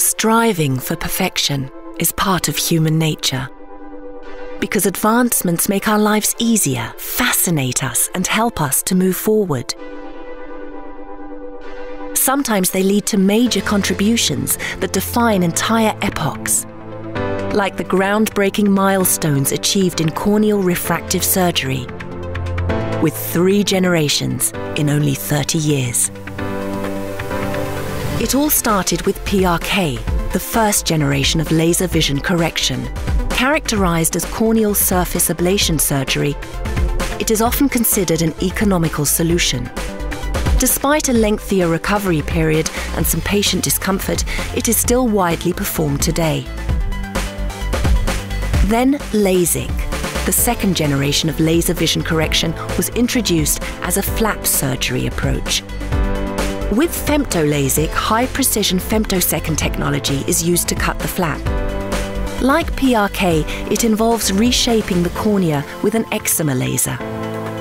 Striving for perfection is part of human nature. Because advancements make our lives easier, fascinate us, and help us to move forward. Sometimes they lead to major contributions that define entire epochs, like the groundbreaking milestones achieved in corneal refractive surgery, with 3 generations in only 30 years. It all started with PRK, the first generation of laser vision correction. Characterized as corneal surface ablation surgery, it is often considered an economical solution. Despite a lengthier recovery period and some patient discomfort, it is still widely performed today. Then LASIK, the second generation of laser vision correction, was introduced as a flap surgery approach. With femto-LASIK, high-precision femtosecond technology is used to cut the flap. Like PRK, it involves reshaping the cornea with an excimer laser.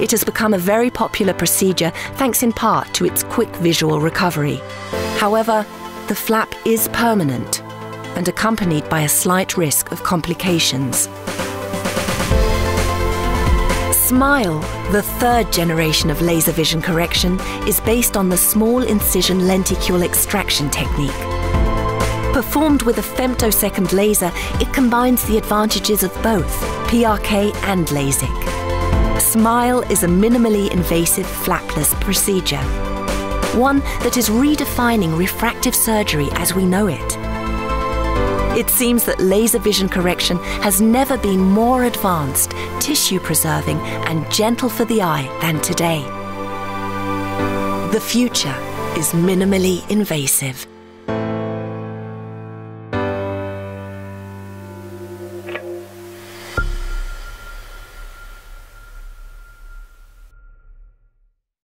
It has become a very popular procedure thanks in part to its quick visual recovery. However, the flap is permanent and accompanied by a slight risk of complications. SMILE, the third generation of laser vision correction, is based on the small incision lenticule extraction technique. Performed with a femtosecond laser, it combines the advantages of both PRK and LASIK. SMILE is a minimally invasive flapless procedure, one that is redefining refractive surgery as we know it. It seems that laser vision correction has never been more advanced, tissue-preserving and gentle for the eye than today. The future is minimally invasive.